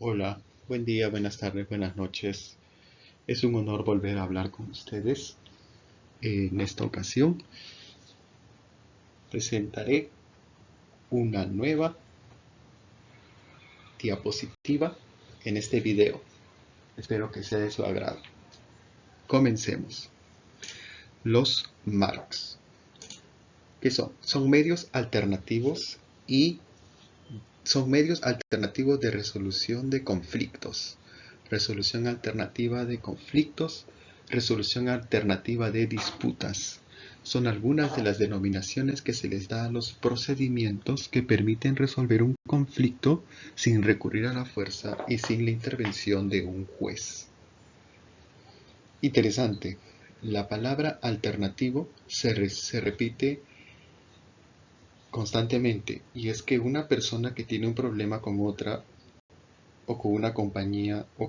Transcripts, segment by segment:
Hola, buen día, buenas tardes, buenas noches. Es un honor volver a hablar con ustedes. En esta ocasión presentaré una nueva diapositiva en este video. Espero que sea de su agrado. Comencemos. Los MARCs. ¿Qué son? Son medios alternativos de resolución de conflictos. Resolución alternativa de conflictos, resolución alternativa de disputas. Son algunas de las denominaciones que se les da a los procedimientos que permiten resolver un conflicto sin recurrir a la fuerza y sin la intervención de un juez. Interesante, la palabra alternativo se repite constantemente, y es que una persona que tiene un problema con otra o con una compañía o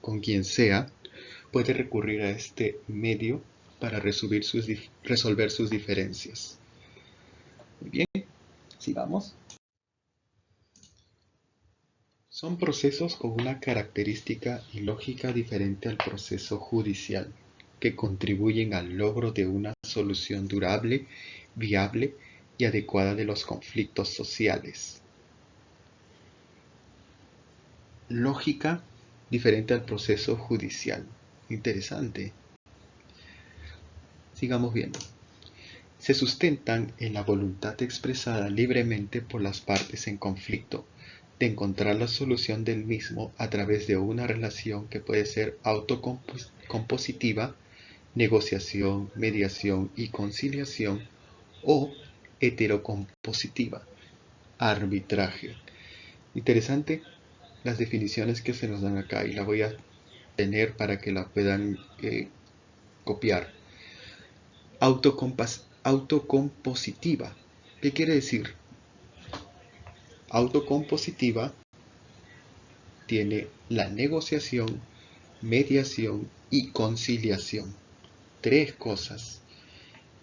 con quien sea, puede recurrir a este medio para resolver sus diferencias. Muy bien, sigamos. Son procesos con una característica y lógica diferente al proceso judicial, que contribuyen al logro de una solución durable, viable y adecuada de los conflictos sociales. Lógica diferente al proceso judicial. Interesante. Sigamos viendo. Se sustentan en la voluntad expresada libremente por las partes en conflicto de encontrar la solución del mismo a través de una relación que puede ser autocompositiva, negociación, mediación y conciliación, o heterocompositiva, arbitraje. Interesante las definiciones que se nos dan acá, y la voy a tener para que la puedan copiar. Autocompositiva. ¿Qué quiere decir? Autocompositiva tiene la negociación, mediación y conciliación. Tres cosas.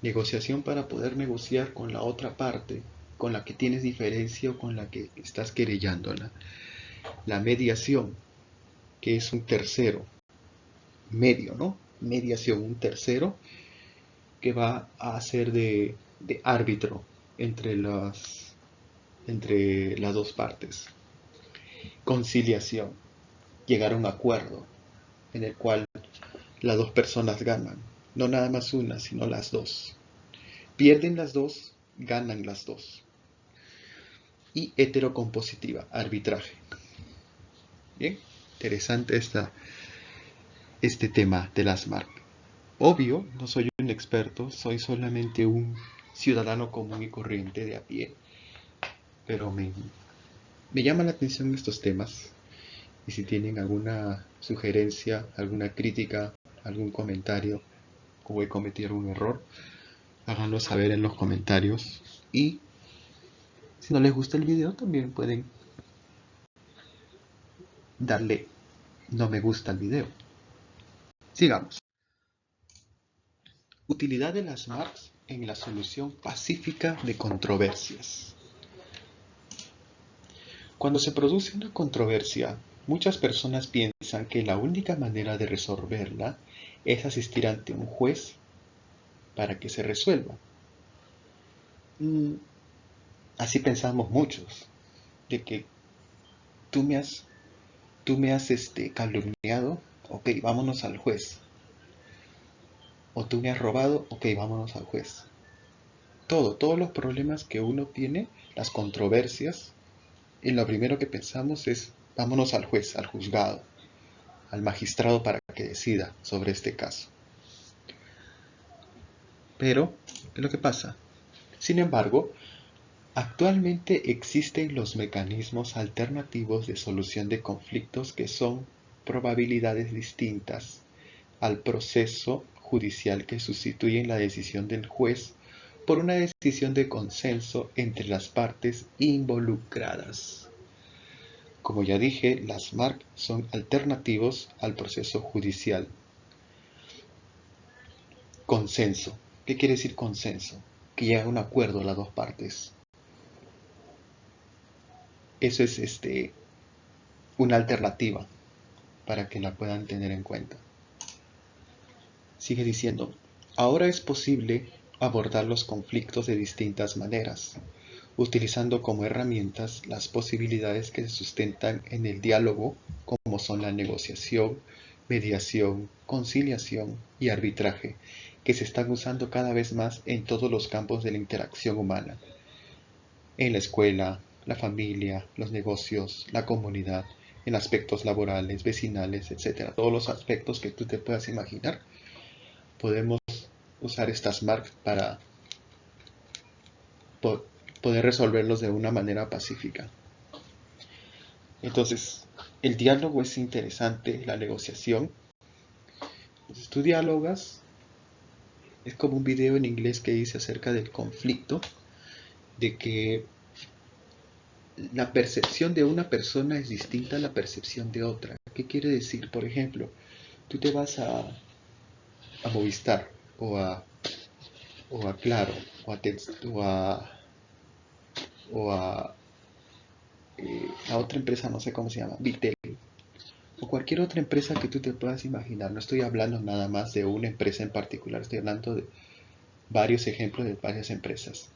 Negociación para poder negociar con la otra parte, con la que tienes diferencia o con la que estás querellándola. La mediación, que es un tercero, medio, ¿no? Mediación, un tercero que va a hacer de árbitro entre las dos partes. Conciliación, llegar a un acuerdo en el cual las dos personas ganan, no nada más una, sino las dos. Pierden las dos, ganan las dos. Y heterocompositiva, arbitraje. Bien, interesante este tema de las MARC. Obvio, no soy un experto, soy solamente un ciudadano común y corriente de a pie, pero me llaman la atención estos temas, y si tienen alguna sugerencia, alguna crítica, algún comentario, o voy a cometer un error, háganlo saber en los comentarios. Y si no les gusta el video, también pueden darle no me gusta al video. Sigamos. Utilidad de las MARCs en la solución pacífica de controversias. Cuando se produce una controversia, muchas personas piensan que la única manera de resolverla es asistir ante un juez para que se resuelva. Así pensamos muchos, de que tú me has calumniado, ok, vámonos al juez. O tú me has robado, ok, vámonos al juez. Todos los problemas que uno tiene, las controversias, y lo primero que pensamos es, vámonos al juez, al juzgado, al magistrado para que decida sobre este caso. Pero, ¿qué es lo que pasa? Sin embargo, actualmente existen los mecanismos alternativos de solución de conflictos que son probabilidades distintas al proceso judicial que sustituyen la decisión del juez por una decisión de consenso entre las partes involucradas. Como ya dije, las MARC son alternativos al proceso judicial. Consenso. ¿Qué quiere decir consenso? Que llega a un acuerdo las dos partes. Eso es una alternativa para que la puedan tener en cuenta. Sigue diciendo, ahora es posible abordar los conflictos de distintas maneras, utilizando como herramientas las posibilidades que se sustentan en el diálogo, como son la negociación, mediación, conciliación y arbitraje, que se están usando cada vez más en todos los campos de la interacción humana, en la escuela, la familia, los negocios, la comunidad, en aspectos laborales, vecinales, etc. Todos los aspectos que tú te puedas imaginar, podemos usar estas marcas para poder resolverlos de una manera pacífica. Entonces, el diálogo es interesante, la negociación. Entonces, tú dialogas, es como un video en inglés que dice acerca del conflicto, de que la percepción de una persona es distinta a la percepción de otra. ¿Qué quiere decir? Por ejemplo, tú te vas a Movistar o a Claro o a otra empresa, no sé cómo se llama, Vitel, o cualquier otra empresa que tú te puedas imaginar. No estoy hablando nada más de una empresa en particular, estoy hablando de varios ejemplos de varias empresas.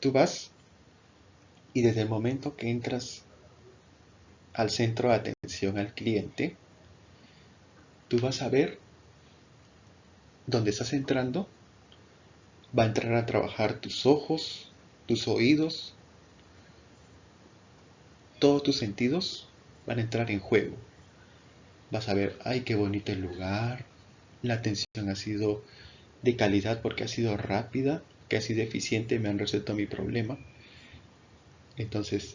Tú vas y desde el momento que entras al centro de atención al cliente, tú vas a ver dónde estás entrando, va a entrar a trabajar tus ojos, tus oídos, todos tus sentidos van a entrar en juego. Vas a ver, ay, qué bonito el lugar, la atención ha sido de calidad porque ha sido rápida, que ha sido eficiente, me han resuelto mi problema. Entonces,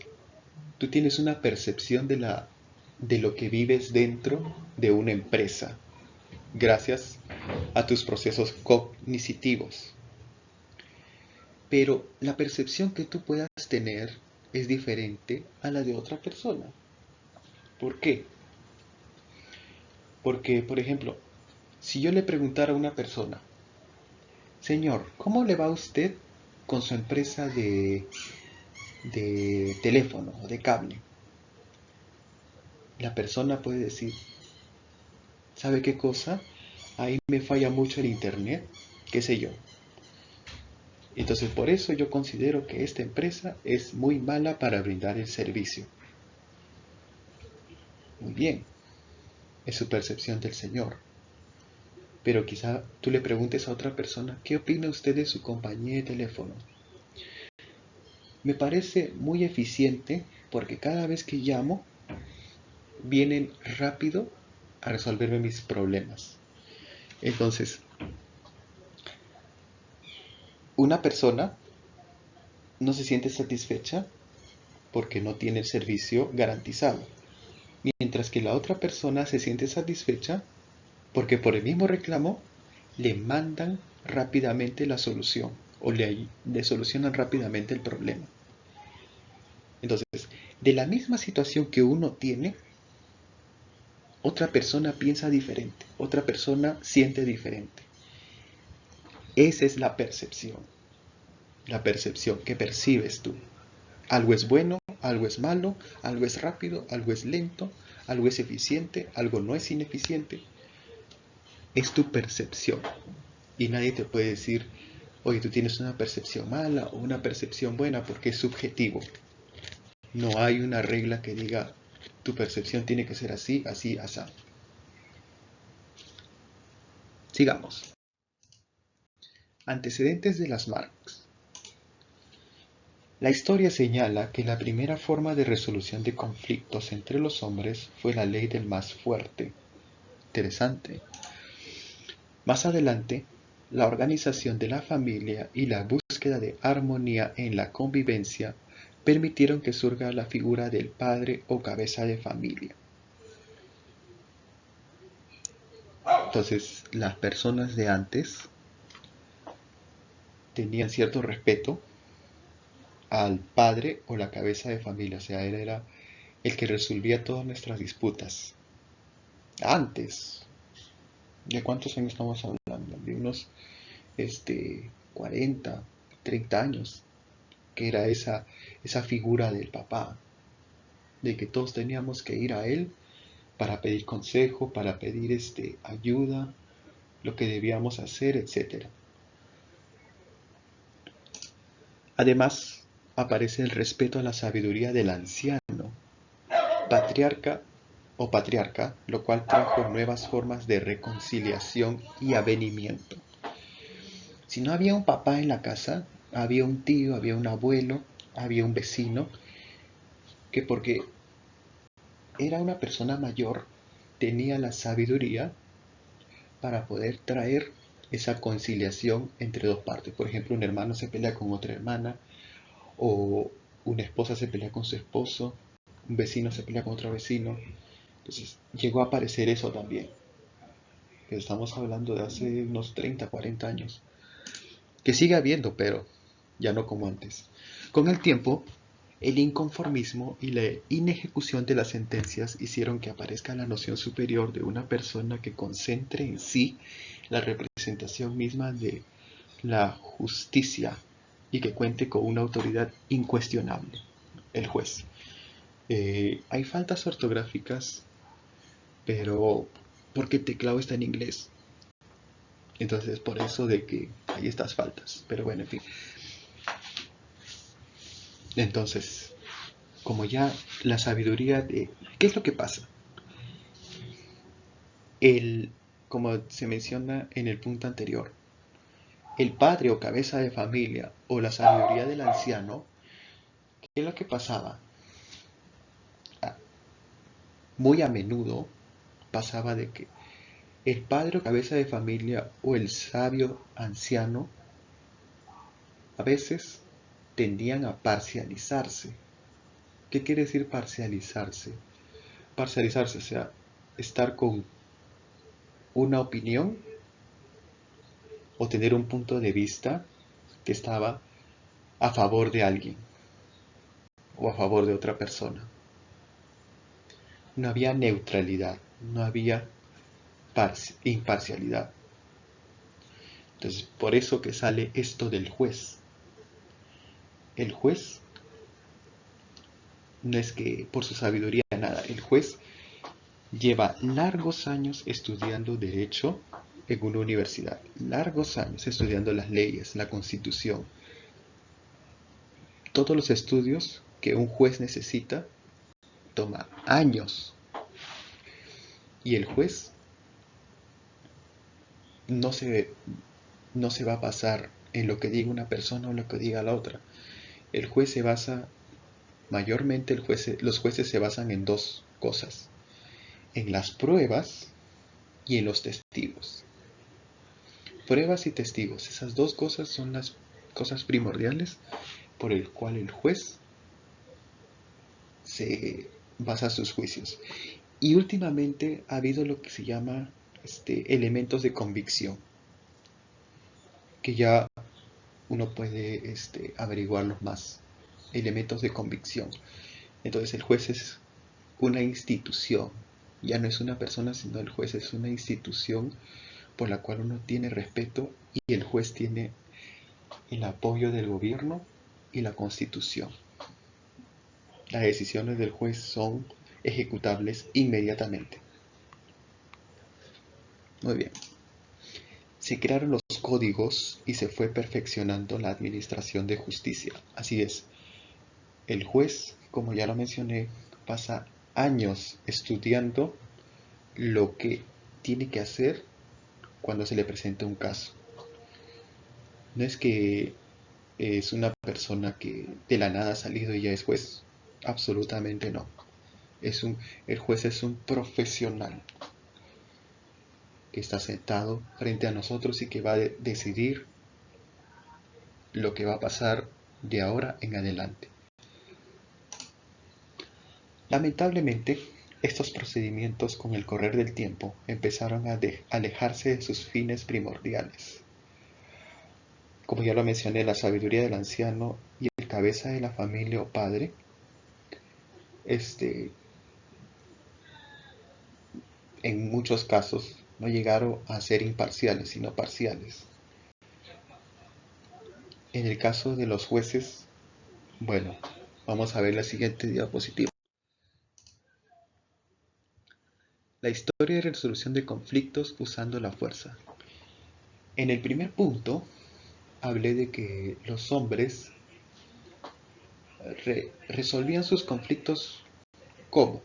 tú tienes una percepción de lo que vives dentro de una empresa, gracias a tus procesos cognitivos. Pero la percepción que tú puedas tener es diferente a la de otra persona. ¿Por qué? Porque, por ejemplo, si yo le preguntara a una persona, señor, ¿cómo le va a usted con su empresa de teléfono o de cable? La persona puede decir, ¿sabe qué cosa? Ahí me falla mucho el internet, qué sé yo. Entonces por eso yo considero que esta empresa es muy mala para brindar el servicio. Muy bien, es su percepción del señor. Pero quizá tú le preguntes a otra persona, ¿qué opina usted de su compañía de teléfono? Me parece muy eficiente porque cada vez que llamo, vienen rápido a resolverme mis problemas. Entonces, una persona no se siente satisfecha porque no tiene el servicio garantizado, mientras que la otra persona se siente satisfecha porque por el mismo reclamo le mandan rápidamente la solución o le solucionan rápidamente el problema. Entonces, de la misma situación que uno tiene, otra persona piensa diferente, otra persona siente diferente. Esa es la percepción que percibes tú. Algo es bueno, algo es malo, algo es rápido, algo es lento, algo es eficiente, algo no es ineficiente. Es tu percepción. Y nadie te puede decir, oye, tú tienes una percepción mala o una percepción buena porque es subjetivo. No hay una regla que diga, tu percepción tiene que ser así, así, así. Sigamos. Antecedentes de las Marx. La historia señala que la primera forma de resolución de conflictos entre los hombres fue la ley del más fuerte. Interesante. Más adelante, la organización de la familia y la búsqueda de armonía en la convivencia permitieron que surja la figura del padre o cabeza de familia. Entonces, las personas de antes tenían cierto respeto al padre o la cabeza de familia, o sea, él era el que resolvía todas nuestras disputas. Antes, ¿de cuántos años estamos hablando? De unos 40, 30 años, que era esa figura del papá. de que todos teníamos que ir a él para pedir consejo, para pedir ayuda, lo que debíamos hacer, etcétera. Además, aparece el respeto a la sabiduría del anciano, patriarca o patriarca, lo cual trajo nuevas formas de reconciliación y avenimiento. Si no había un papá en la casa, había un tío, había un abuelo, había un vecino, que porque era una persona mayor, tenía la sabiduría para poder traer esa conciliación entre dos partes. Por ejemplo, un hermano se pelea con otra hermana, o una esposa se pelea con su esposo, un vecino se pelea con otro vecino. Entonces llegó a aparecer eso también. Estamos hablando de hace unos 30, 40 años. Que sigue habiendo, pero ya no como antes. Con el tiempo, el inconformismo y la inejecución de las sentencias hicieron que aparezca la noción superior de una persona que concentre en sí la representación misma de la justicia y que cuente con una autoridad incuestionable, el juez. Hay faltas ortográficas, pero porque el teclado está en inglés. Entonces, por eso de que hay estas faltas. Pero bueno, en fin. Entonces, como ya la sabiduría de... ¿Qué es lo que pasa? Como se menciona en el punto anterior, el padre o cabeza de familia o la sabiduría del anciano, ¿qué es lo que pasaba? Muy a menudo pasaba de que el padre o cabeza de familia o el sabio anciano a veces tendían a parcializarse. ¿Qué quiere decir parcializarse? Parcializarse, o sea, estar con una opinión o tener un punto de vista que estaba a favor de alguien o a favor de otra persona. No había neutralidad, no había imparcialidad. Entonces, por eso que sale esto del juez. El juez no es que por su sabiduría nada, el juez lleva largos años estudiando derecho en una universidad, largos años estudiando las leyes, la constitución, todos los estudios que un juez necesita toma años. Y el juez no se, no se va a basar en lo que diga una persona o lo que diga la otra. El juez se basa, mayormente los jueces se basan en dos cosas, en las pruebas y en los testigos. Pruebas y testigos, esas dos cosas son las cosas primordiales por el cual el juez se basa sus juicios. Y últimamente ha habido lo que se llama elementos de convicción, que ya uno puede averiguarlos más. Elementos de convicción. Entonces el juez es una institución, ya no es una persona, sino el juez es una institución por la cual uno tiene respeto y el juez tiene el apoyo del gobierno y la constitución. Las decisiones del juez son ejecutables inmediatamente. Muy bien. Se crearon los códigos y se fue perfeccionando la administración de justicia. Así es, el juez, como ya lo mencioné, pasa años estudiando lo que tiene que hacer cuando se le presenta un caso. No es que es una persona que de la nada ha salido y ya es juez. Absolutamente no. El juez es un profesional que está sentado frente a nosotros y que va a decidir lo que va a pasar de ahora en adelante. Lamentablemente, estos procedimientos con el correr del tiempo empezaron a alejarse de sus fines primordiales. Como ya lo mencioné, la sabiduría del anciano y el cabeza de la familia o padre, en muchos casos no llegaron a ser imparciales, sino parciales. En el caso de los jueces, bueno, vamos a ver la siguiente diapositiva. La historia de resolución de conflictos usando la fuerza. En el primer punto, hablé de que los hombres resolvían sus conflictos ¿cómo?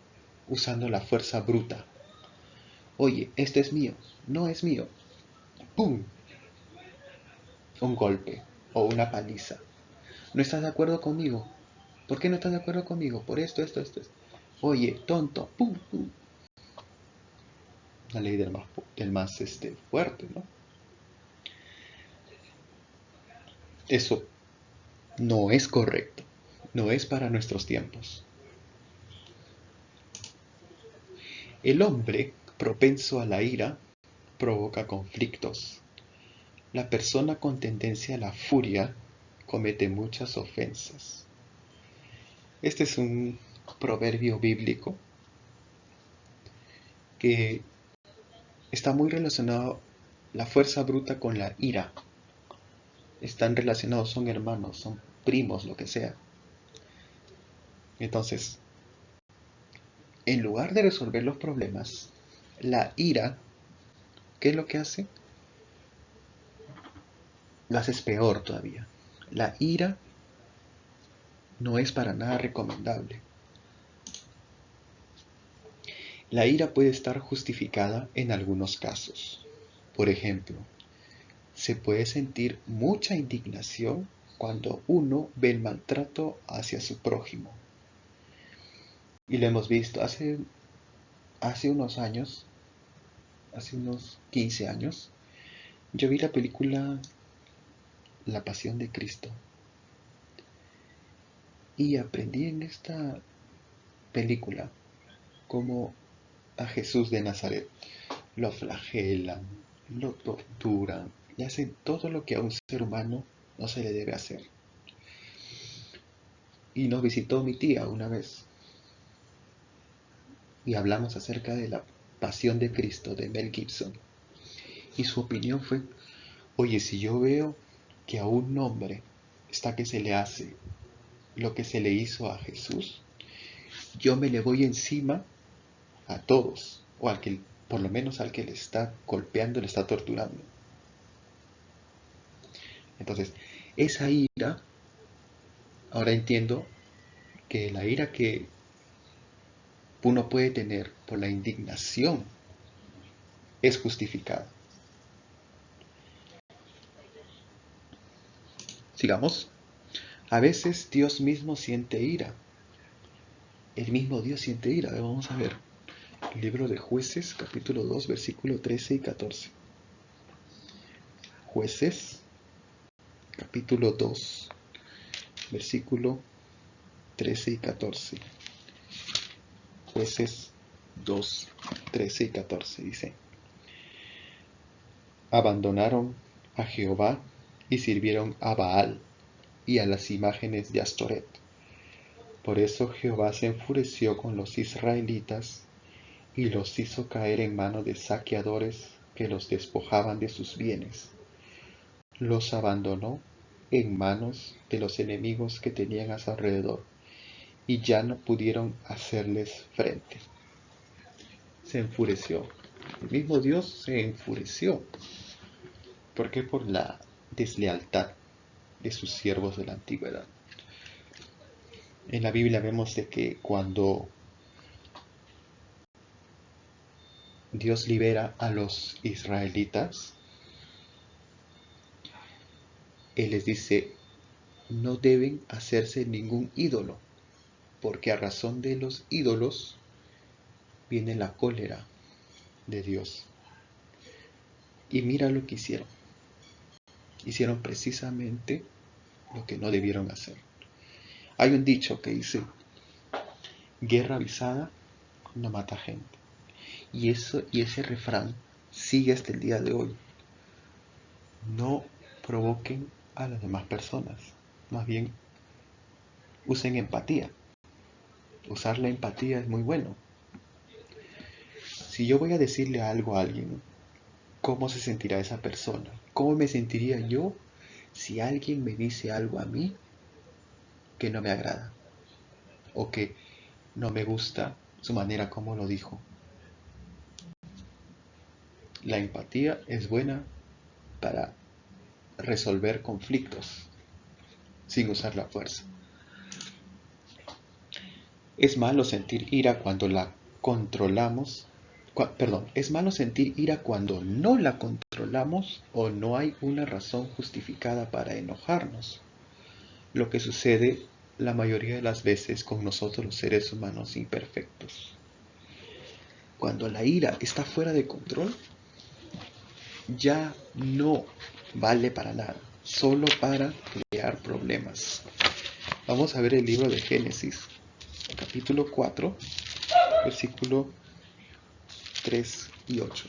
Usando la fuerza bruta. Oye, este es mío, no es mío. ¡Pum! Un golpe o una paliza. ¿No estás de acuerdo conmigo? ¿Por qué no estás de acuerdo conmigo? Por esto. Oye, tonto. ¡Pum! ¡Pum! La ley del más fuerte, ¿no? Eso no es correcto. No es para nuestros tiempos. El hombre, propenso a la ira, provoca conflictos. La persona con tendencia a la furia comete muchas ofensas. Este es un proverbio bíblico que está muy relacionado la fuerza bruta con la ira. Están relacionados, son hermanos, son primos, lo que sea. Entonces, en lugar de resolver los problemas, la ira, ¿qué es lo que hace? Lo haces peor todavía. La ira no es para nada recomendable. La ira puede estar justificada en algunos casos. Por ejemplo, se puede sentir mucha indignación cuando uno ve el maltrato hacia su prójimo. Y lo hemos visto hace unos años, hace unos 15 años, yo vi la película La Pasión de Cristo y aprendí en esta película cómo a Jesús de Nazaret lo flagelan, lo torturan y hacen todo lo que a un ser humano no se le debe hacer. Y nos visitó mi tía una vez y hablamos acerca de la Pasión de Cristo de Mel Gibson. Y su opinión fue, oye, si yo veo que a un hombre está que se le hace lo que se le hizo a Jesús, yo me le voy encima a todos, o al que, por lo menos al que le está golpeando, le está torturando. Entonces, esa ira, ahora entiendo que la ira que uno puede tener por la indignación es justificada. Sigamos. A veces Dios mismo siente ira. El mismo Dios siente ira. Vamos a ver. El libro de Jueces, capítulo 2, versículo 13 y 14. Jueces, capítulo 2, versículo 13 y 14. Jueces 2, 13 y 14 dice: Abandonaron a Jehová y sirvieron a Baal y a las imágenes de Astoret. Por eso Jehová se enfureció con los israelitas y los hizo caer en manos de saqueadores que los despojaban de sus bienes. Los abandonó en manos de los enemigos que tenían a su alrededor y ya no pudieron hacerles frente. Se enfureció. El mismo Dios se enfureció. ¿Por qué? Por la deslealtad de sus siervos de la antigüedad. En la Biblia vemos de que cuando Dios libera a los israelitas, Él les dice, no deben hacerse ningún ídolo, porque a razón de los ídolos viene la cólera de Dios. Y mira lo que hicieron. Hicieron precisamente lo que no debieron hacer. Hay un dicho que dice, guerra avisada no mata gente. Y ese refrán sigue hasta el día de hoy. No provoquen a las demás personas. Más bien, usen empatía. Usar la empatía es muy bueno. Si yo voy a decirle algo a alguien, ¿cómo se sentirá esa persona? ¿Cómo me sentiría yo si alguien me dice algo a mí que no me agrada? O que no me gusta su manera como lo dijo. La empatía es buena para resolver conflictos sin usar la fuerza. Es malo sentir ira cuando la controlamos. Es malo sentir ira cuando no la controlamos o no hay una razón justificada para enojarnos. Lo que sucede la mayoría de las veces con nosotros los seres humanos imperfectos. Cuando la ira está fuera de control, ya no vale para nada, solo para crear problemas. Vamos a ver el libro de Génesis, capítulo 4, versículo 3 y 8.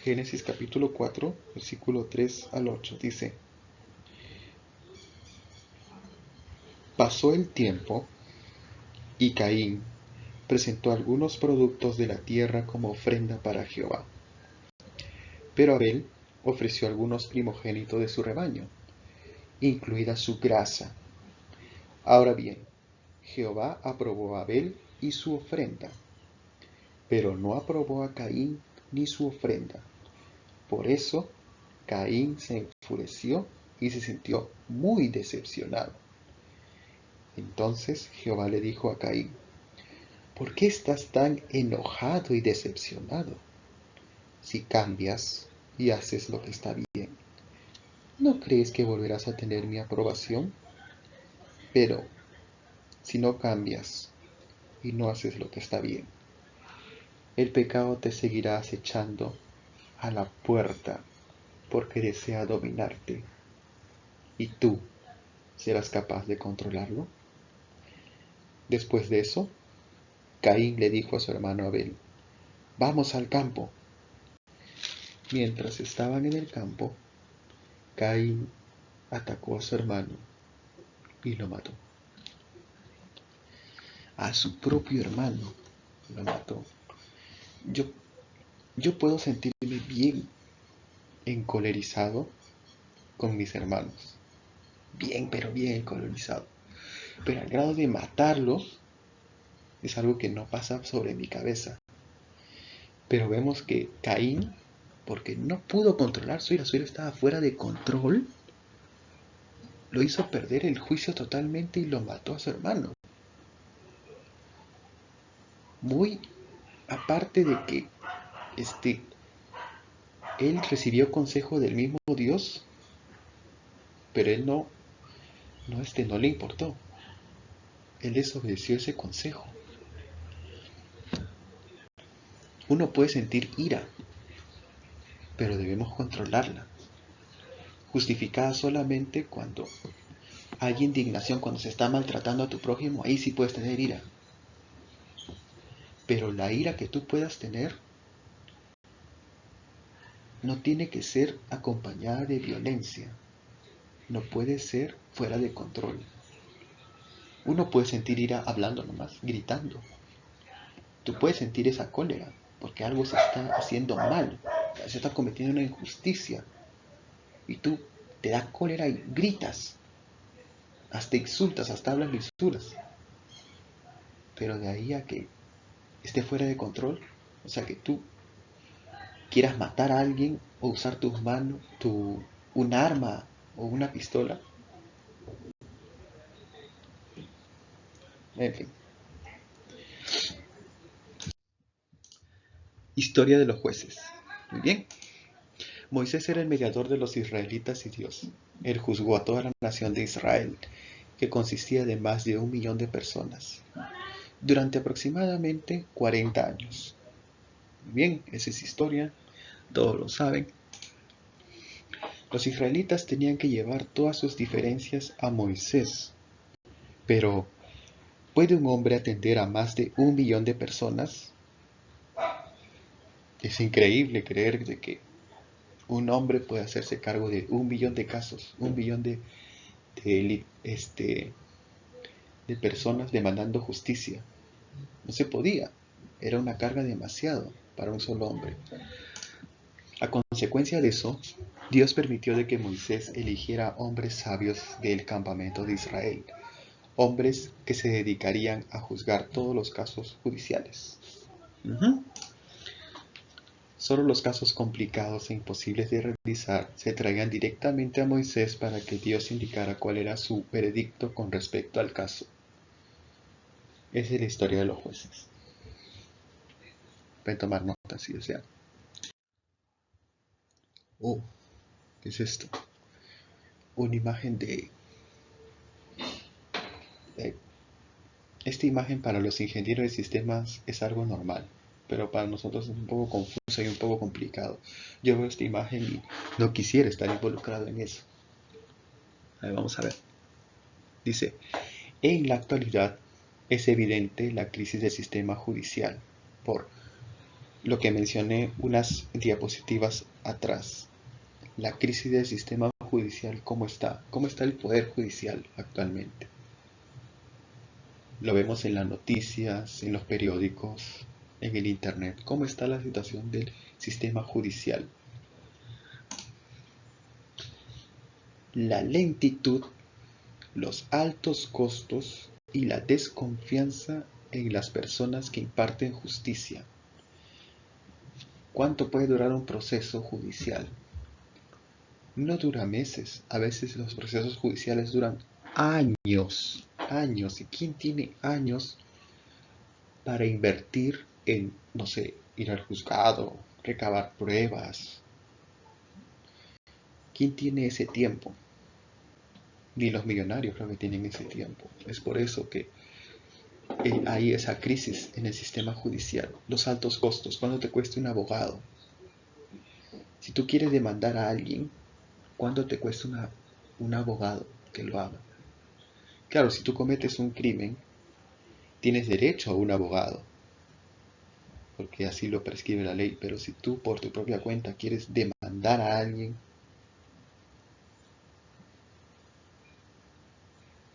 Génesis capítulo 4, versículo 3 al 8 dice: Pasó el tiempo y Caín presentó algunos productos de la tierra como ofrenda para Jehová. Pero Abel ofreció algunos primogénitos de su rebaño, incluida su grasa. Ahora bien, Jehová aprobó a Abel y su ofrenda, pero no aprobó a Caín ni su ofrenda. Por eso Caín se enfureció y se sintió muy decepcionado. Entonces Jehová le dijo a Caín: ¿Por qué estás tan enojado y decepcionado? Si cambias y haces lo que está bien, ¿no crees que volverás a tener mi aprobación? Pero si no cambias y no haces lo que está bien, el pecado te seguirá acechando a la puerta porque desea dominarte. ¿Y tú serás capaz de controlarlo? Después de eso, Caín le dijo a su hermano Abel: Vamos al campo. Mientras estaban en el campo, Caín atacó a su hermano y lo mató. A su propio hermano lo mató. Yo, yo puedo sentirme bien encolerizado con mis hermanos. Bien, pero bien encolerizado. Pero al grado de matarlos es algo que no pasa sobre mi cabeza. Pero vemos que Caín, porque no pudo controlar su ira estaba fuera de control, lo hizo perder el juicio totalmente y lo mató a su hermano. Muy aparte de que él recibió consejo del mismo Dios, pero él no le importó. Él desobedeció ese consejo. Uno puede sentir ira, pero debemos controlarla. Justificada solamente cuando hay indignación, cuando se está maltratando a tu prójimo, ahí sí puedes tener ira. Pero la ira que tú puedas tener no tiene que ser acompañada de violencia. No puede ser fuera de control. Uno puede sentir ira hablando nomás, gritando. Tú puedes sentir esa cólera porque algo se está haciendo mal, se está cometiendo una injusticia. Y tú te das cólera y gritas, hasta insultas, hasta hablas lisuras. Pero de ahí a que esté fuera de control, o sea, que tú quieras matar a alguien o usar tus manos, un arma o una pistola, en fin. Historia de los jueces. Muy bien. Moisés era el mediador de los israelitas y Dios. Él juzgó a toda la nación de Israel, que consistía de más de 1 millón de personas, durante aproximadamente 40 años. Muy bien, esa es historia, todos lo saben. Los israelitas tenían que llevar todas sus diferencias a Moisés. Pero, ¿puede un hombre atender a más de 1 millón de personas? Es increíble creer de que un hombre puede hacerse cargo de 1 millón de casos, 1 millón de, de personas demandando justicia. No se podía. Era una carga demasiado para un solo hombre. A consecuencia de eso, Dios permitió de que Moisés eligiera hombres sabios del campamento de Israel, hombres que se dedicarían a juzgar todos los casos judiciales. Solo los casos complicados e imposibles de realizar se traían directamente a Moisés para que Dios indicara cuál era su veredicto con respecto al caso. Esa es la historia de los jueces. Pueden tomar notas si desean. Oh, ¿qué es esto? Una imagen de... Esta imagen para los ingenieros de sistemas es algo normal, pero para nosotros es un poco confuso y un poco complicado. Yo veo esta imagen y no quisiera estar involucrado en eso. A ver, vamos a ver. Dice, en la actualidad es evidente la crisis del sistema judicial, por lo que mencioné unas diapositivas atrás. La crisis del sistema judicial, ¿cómo está? ¿Cómo está el poder judicial actualmente? Lo vemos en las noticias, en los periódicos, en el internet. ¿Cómo está la situación del sistema judicial? La lentitud, los altos costos y la desconfianza en las personas que imparten justicia. ¿Cuánto puede durar un proceso judicial? No dura meses, a veces los procesos judiciales duran años, años. ¿Y quién tiene años para invertir en, no sé, ir al juzgado, recabar pruebas? ¿Quién tiene ese tiempo? Ni los millonarios creo que tienen ese tiempo. Es por eso que hay esa crisis en el sistema judicial. Los altos costos, ¿cuánto te cuesta un abogado? Si tú quieres demandar a alguien, ¿cuánto te cuesta un abogado que lo haga? Claro, si tú cometes un crimen, tienes derecho a un abogado, porque así lo prescribe la ley, pero si tú por tu propia cuenta quieres demandar a alguien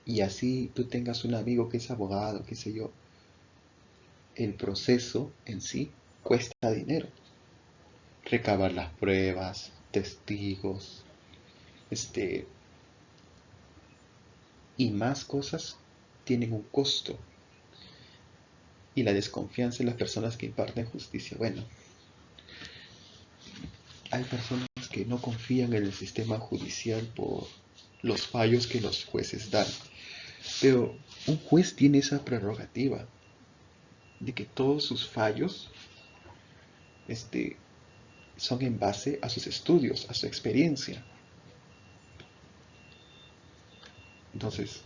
y así tú tengas un amigo que es abogado, qué sé yo, el proceso en sí cuesta dinero. Recabar las pruebas, testigos, y más cosas tienen un costo. Y la desconfianza en las personas que imparten justicia. Bueno, hay personas que no confían en el sistema judicial por los fallos que los jueces dan. Pero un juez tiene esa prerrogativa de que todos sus fallos son en base a sus estudios, a su experiencia. Entonces,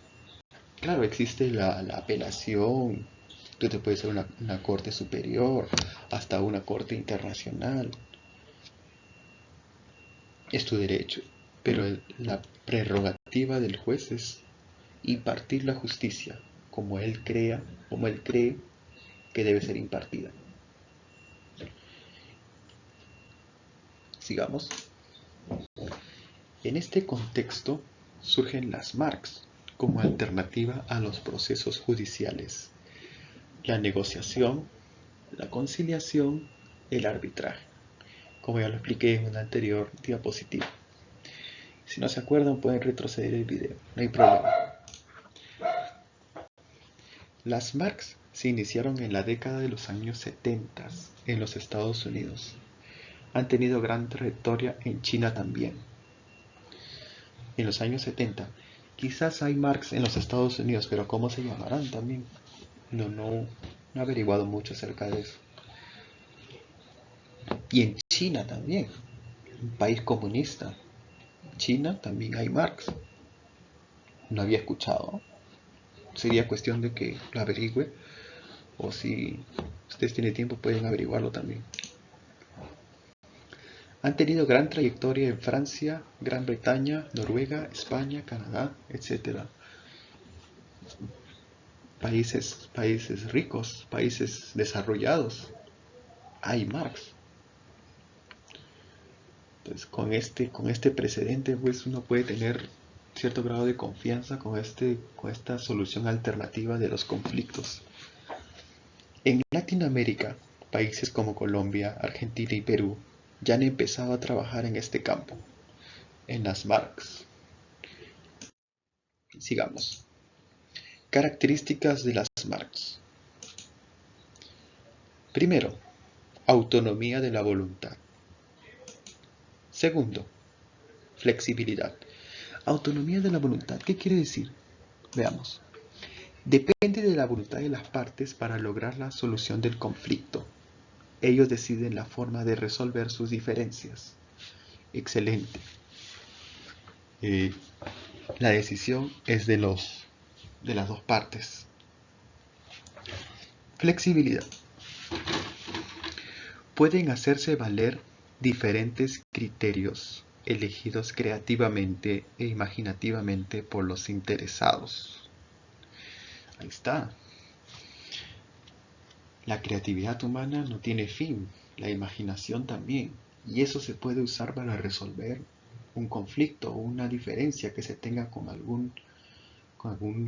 claro, existe la apelación. Tú te puedes ir a una corte superior, hasta una corte internacional. Es tu derecho. Pero la prerrogativa del juez es impartir la justicia como él cree que debe ser impartida. Sigamos. En este contexto surgen las Marx como alternativa a los procesos judiciales, la negociación, la conciliación, el arbitraje, como ya lo expliqué en una anterior diapositiva. Si no se acuerdan pueden retroceder el video, no hay problema. Las Marx se iniciaron en la década de los años 70 en los Estados Unidos. Han tenido gran trayectoria en China también. En los años 70, quizás hay Marx en los Estados Unidos, pero ¿cómo se llamarán también? No he averiguado mucho acerca de eso. Y en China también, un país comunista. China también hay Marx. No había escuchado. Sería cuestión de que lo averigüe. O si ustedes tienen tiempo pueden averiguarlo también. Han tenido gran trayectoria en Francia, Gran Bretaña, Noruega, España, Canadá, etc. Países ricos, países desarrollados. Hay Marx. Entonces, con este precedente, pues uno puede tener cierto grado de confianza con esta solución alternativa de los conflictos. En Latinoamérica, países como Colombia, Argentina y Perú ya han empezado a trabajar en este campo, en las Marx. Sigamos. Características de las Marx. Primero, autonomía de la voluntad. Segundo, flexibilidad. Autonomía de la voluntad. ¿Qué quiere decir? Veamos. Depende de la voluntad de las partes para lograr la solución del conflicto. Ellos deciden la forma de resolver sus diferencias. Excelente. La decisión es de las dos partes. Flexibilidad. Pueden hacerse valer diferentes criterios elegidos creativamente e imaginativamente por los interesados. Ahí está. La creatividad humana no tiene fin, la imaginación también, y eso se puede usar para resolver un conflicto o una diferencia que se tenga con algún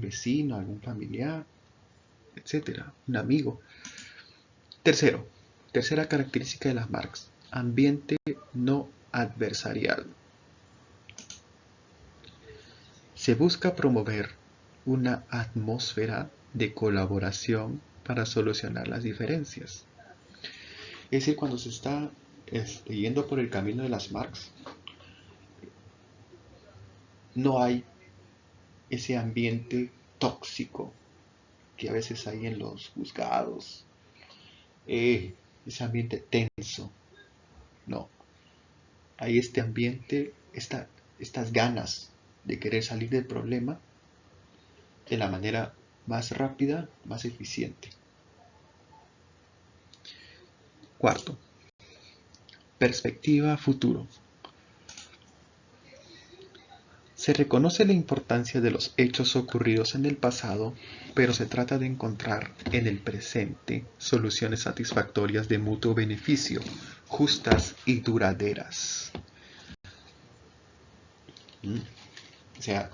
vecino, algún familiar, etcétera, un amigo. Tercera característica de las Marx, ambiente no adversarial. Se busca promover una atmósfera de colaboración para solucionar las diferencias. Es decir, cuando se está yendo por el camino de las Marx, no hay ese ambiente tóxico que a veces hay en los juzgados, ese ambiente tenso. No, hay este ambiente, estas ganas de querer salir del problema de la manera más rápida, más eficiente. Cuarto, perspectiva futuro. Se reconoce la importancia de los hechos ocurridos en el pasado, pero se trata de encontrar en el presente soluciones satisfactorias de mutuo beneficio, justas y duraderas. O sea,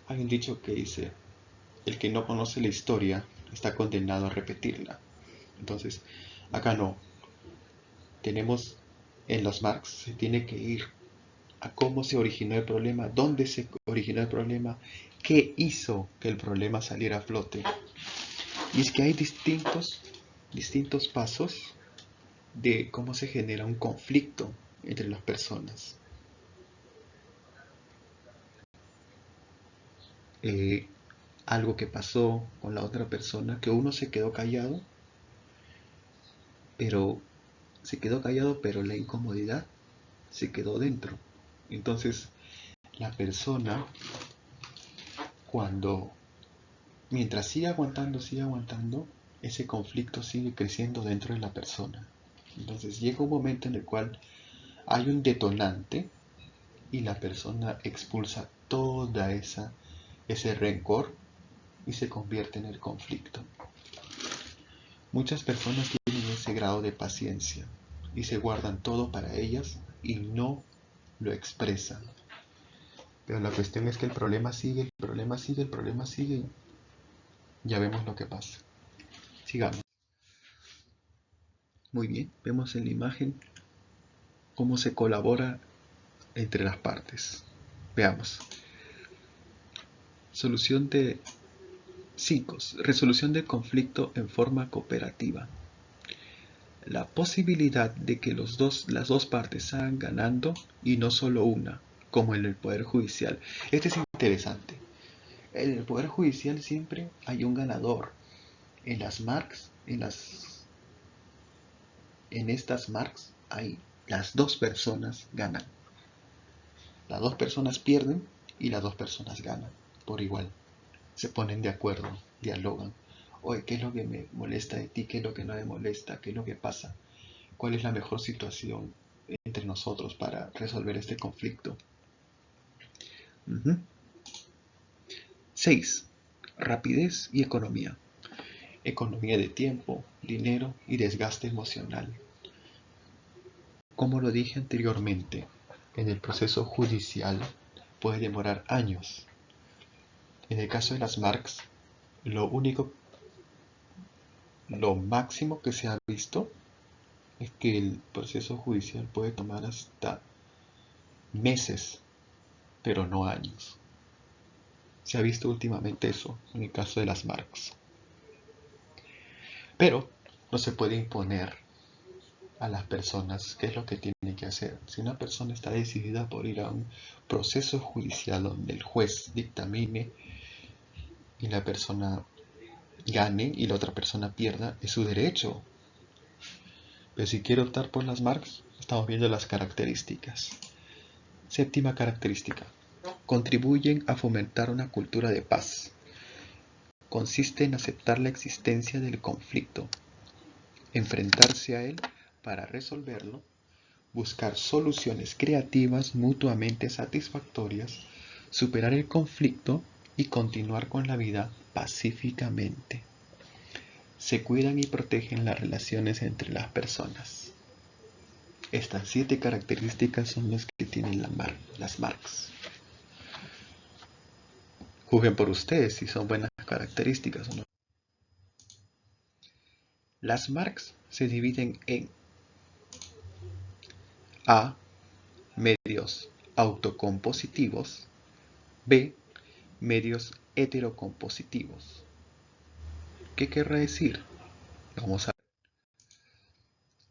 hay un dicho que dice, el que no conoce la historia está condenado a repetirla. Entonces, acá no. Tenemos en los Marx, se tiene que ir a cómo se originó el problema, dónde se originó el problema, qué hizo que el problema saliera a flote. Y es que hay distintos pasos de cómo se genera un conflicto entre las personas. Algo que pasó con la otra persona, que uno se quedó callado, pero la incomodidad se quedó dentro. Entonces, la persona, mientras sigue aguantando, ese conflicto sigue creciendo dentro de la persona. Entonces llega un momento en el cual hay un detonante y la persona expulsa toda ese rencor y se convierte en el conflicto. Muchas personas tienen ese grado de paciencia y se guardan todo para ellas y no lo expresan. Pero la cuestión es que el problema sigue. Ya vemos lo que pasa. Sigamos. Muy bien, vemos en la imagen cómo se colabora entre las partes. Veamos. Resolución del conflicto en forma cooperativa. La posibilidad de que las dos partes salgan ganando y no solo una, como en el Poder Judicial. Este es interesante. En el Poder Judicial siempre hay un ganador. En las Marx, en estas Marx, las dos personas ganan. Las dos personas pierden y las dos personas ganan por igual. Se ponen de acuerdo, dialogan. Oye, ¿qué es lo que me molesta de ti? ¿Qué es lo que no me molesta? ¿Qué es lo que pasa? ¿Cuál es la mejor situación entre nosotros para resolver este conflicto? 6. Rapidez y economía. Economía de tiempo, dinero y desgaste emocional. Como lo dije anteriormente, en el proceso judicial puede demorar años. En el caso de las Marx, lo máximo que se ha visto es que el proceso judicial puede tomar hasta meses, pero no años. Se ha visto últimamente eso en el caso de las Marx. Pero no se puede imponer a las personas qué es lo que tienen que hacer. Si una persona está decidida por ir a un proceso judicial donde el juez dictamine y la persona gane y la otra persona pierda, es su derecho. Pero si quiere optar por las marcas, estamos viendo las características. Séptima característica. Contribuyen a fomentar una cultura de paz. Consiste en aceptar la existencia del conflicto, enfrentarse a él para resolverlo, buscar soluciones creativas mutuamente satisfactorias, superar el conflicto y continuar con la vida pacíficamente. Se cuidan y protegen las relaciones entre las personas. Estas 7 características son las que tienen las marcas. Juzguen por ustedes si son buenas características o no. Las marcas se dividen en A. Medios autocompositivos. B. Medios heterocompositivos. ¿Qué querrá decir? Vamos a ver.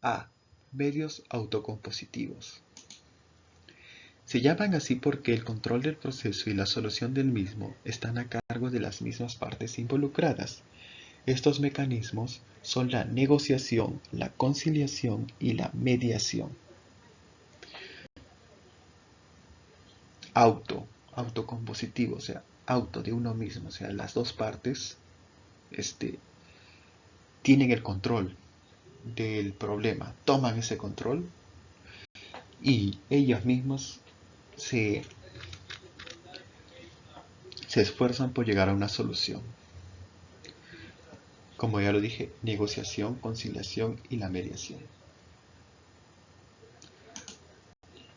A. Medios autocompositivos. Se llaman así porque el control del proceso y la solución del mismo están a cargo de las mismas partes involucradas. Estos mecanismos son la negociación, la conciliación y la mediación. Autocompositivo, o sea, auto de uno mismo, o sea, las dos partes tienen el control del problema, toman ese control y ellos mismos se esfuerzan por llegar a una solución. Como ya lo dije, negociación, conciliación y la mediación.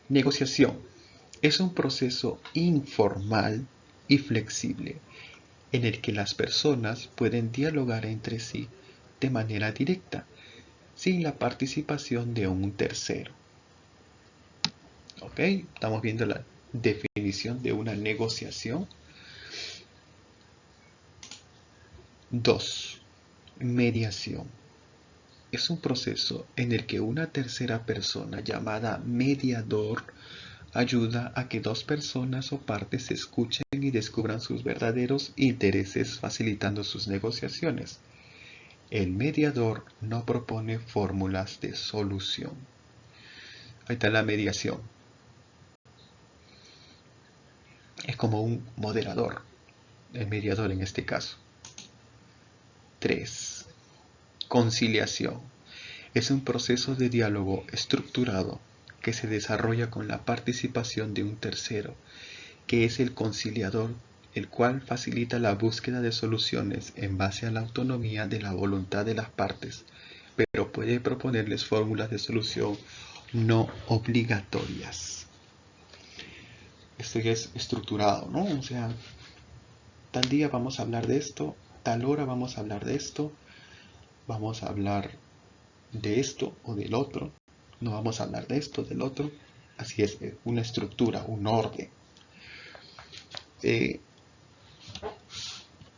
Negociación es un proceso informal y flexible en el que las personas pueden dialogar entre sí de manera directa, sin la participación de un tercero. ¿Ok? Estamos viendo la definición de una negociación. 2. Mediación. Es un proceso en el que una tercera persona llamada mediador ayuda a que dos personas o partes se escuchen y descubran sus verdaderos intereses, facilitando sus negociaciones. El mediador no propone fórmulas de solución. Ahí está la mediación. Es como un moderador, el mediador en este caso. 3. Conciliación. Es un proceso de diálogo estructurado que se desarrolla con la participación de un tercero, que es el conciliador, el cual facilita la búsqueda de soluciones en base a la autonomía de la voluntad de las partes, pero puede proponerles fórmulas de solución no obligatorias. Esto ya es estructurado, ¿no? O sea, tal día vamos a hablar de esto, tal hora vamos a hablar de esto, vamos a hablar de esto o del otro, no vamos a hablar de esto o del otro. Así es, una estructura, un orden.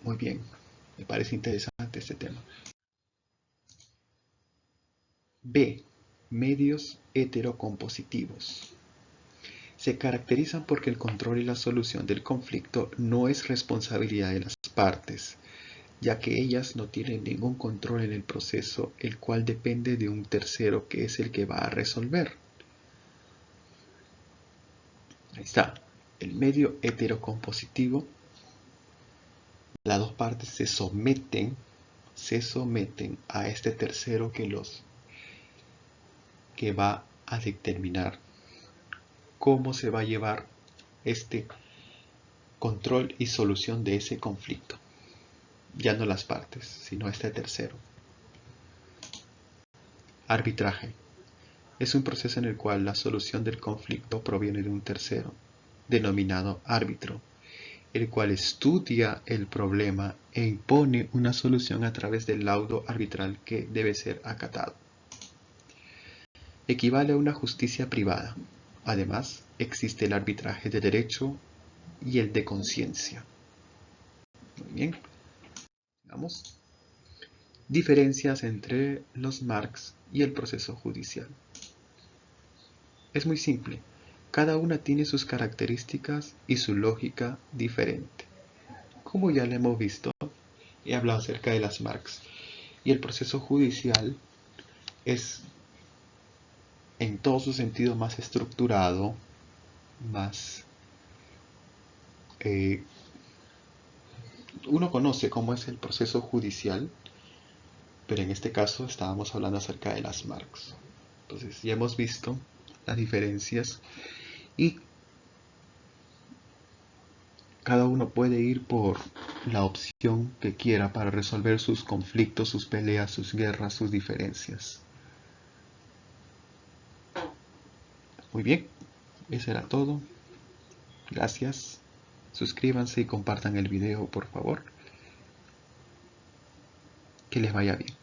Muy bien, me parece interesante este tema. B. Medios heterocompositivos. Se caracterizan porque el control y la solución del conflicto no es responsabilidad de las partes, ya que ellas no tienen ningún control en el proceso, el cual depende de un tercero que es el que va a resolver. Ahí está. El medio heterocompositivo, las dos partes se someten a este tercero que va a determinar cómo se va a llevar este control y solución de ese conflicto. Ya no las partes, sino este tercero. Arbitraje. Es un proceso en el cual la solución del conflicto proviene de un tercero, denominado árbitro, el cual estudia el problema e impone una solución a través del laudo arbitral que debe ser acatado. Equivale a una justicia privada. Además, existe el arbitraje de derecho y el de conciencia. Muy bien. Vamos. Diferencias entre los Marx y el proceso judicial. Es muy simple. Cada una tiene sus características y su lógica diferente. Como ya lo hemos visto, he hablado acerca de las Marx. Y el proceso judicial es en todo su sentido más estructurado, más... uno conoce cómo es el proceso judicial, pero en este caso estábamos hablando acerca de las Marx. Entonces ya hemos visto las diferencias y cada uno puede ir por la opción que quiera para resolver sus conflictos, sus peleas, sus guerras, sus diferencias. Muy bien, eso era todo. Gracias. Suscríbanse y compartan el video, por favor. Que les vaya bien.